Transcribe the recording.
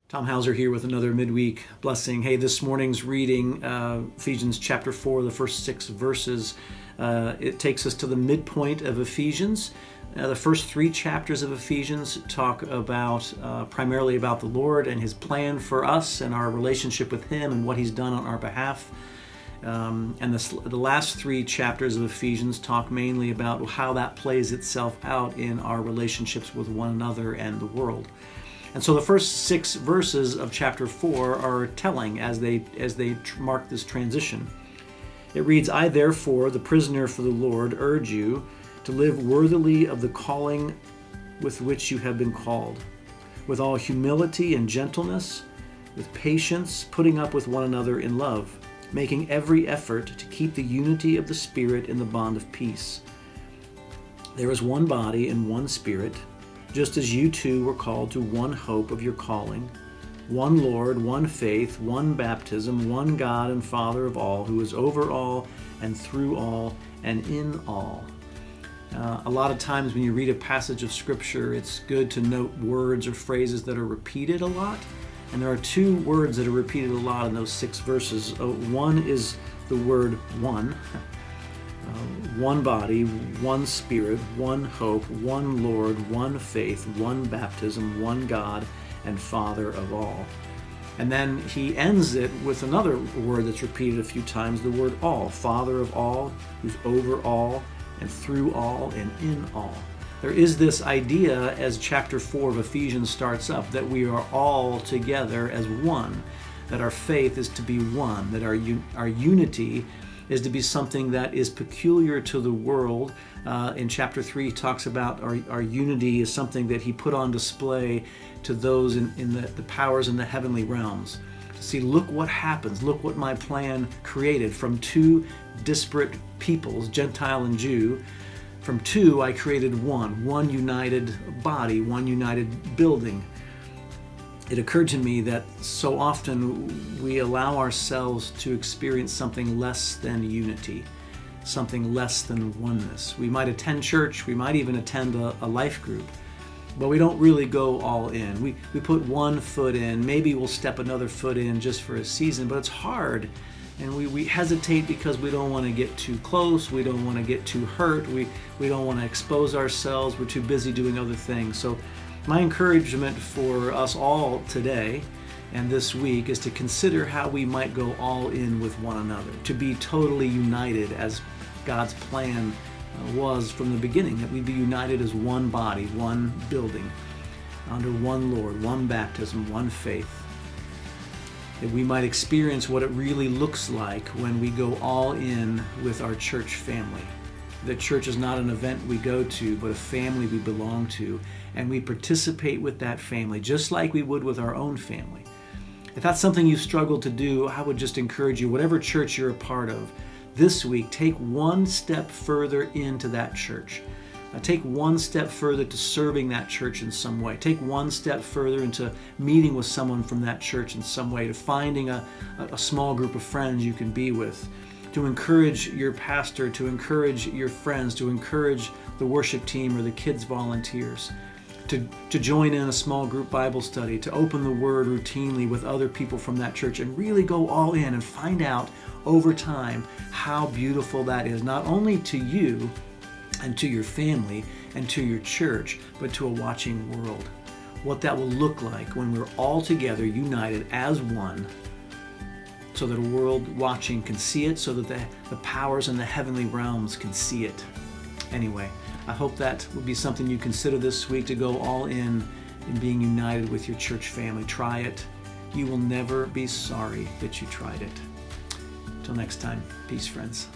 Tom Hauser here with another midweek blessing. Hey, this morning's reading, Ephesians chapter 4, the first 6 verses. It takes us to the midpoint of Ephesians. The first 3 chapters of Ephesians talk about primarily about the Lord and His plan for us and our relationship with Him and what He's done on our behalf. And the last 3 chapters of Ephesians talk mainly about how that plays itself out in our relationships with one another and the world. And so the first 6 verses of chapter 4 are telling as they mark this transition. It reads, "I therefore, the prisoner for the Lord, urge you to live worthily of the calling with which you have been called, with all humility and gentleness, with patience, putting up with one another in love, making every effort to keep the unity of the Spirit in the bond of peace. There is one body and one Spirit, just as you two were called to one hope of your calling, one Lord, one faith, one baptism, one God and Father of all, who is over all and through all and in all." A lot of times when you read a passage of Scripture, it's good to note words or phrases that are repeated a lot. And there are 2 words that are repeated a lot in those 6 verses. One is the word one. One body, one Spirit, one hope, one Lord, one faith, one baptism, one God and Father of all. And then he ends it with another word that's repeated a few times, the word all, Father of all, who's over all and through all and in all. There is this idea as chapter 4 of Ephesians starts up that we are all together as one, that our faith is to be one, that our unity is to be something that is peculiar to the world. In chapter 3, he talks about our unity is something that he put on display to those in the powers in the heavenly realms. See, look what happens. Look what my plan created. From 2 disparate peoples, Gentile and Jew, from 2 I created one united body, one united building. It occurred to me that so often we allow ourselves to experience something less than unity, something less than oneness. We might attend church, we might even attend a life group, but we don't really go all in. We put one foot in, maybe we'll step another foot in just for a season, but it's hard. And we hesitate because we don't want to get too close, we don't want to get too hurt, we don't want to expose ourselves, we're too busy doing other things. So my encouragement for us all today and this week is to consider how we might go all in with one another, to be totally united as God's plan was from the beginning, that we be united as one body, one building, under one Lord, one baptism, one faith. That we might experience what it really looks like when we go all in with our church family. That church is not an event we go to, but a family we belong to, and we participate with that family just like we would with our own family. If that's something you've struggled to do, I would just encourage you, whatever church you're a part of, this week, take one step further into that church. Take one step further to serving that church in some way. Take one step further into meeting with someone from that church in some way, to finding a small group of friends you can be with, to encourage your pastor, to encourage your friends, to encourage the worship team or the kids volunteers, to join in a small group Bible study, to open the Word routinely with other people from that church and really go all in and find out over time how beautiful that is, not only to you and to your family and to your church, but to a watching world. What that will look like when we're all together, united as one, so that a world watching can see it, so that the powers in the heavenly realms can see it. Anyway, I hope that will be something you consider this week, to go all in being united with your church family. Try it. You will never be sorry that you tried it. Till next time, peace, friends.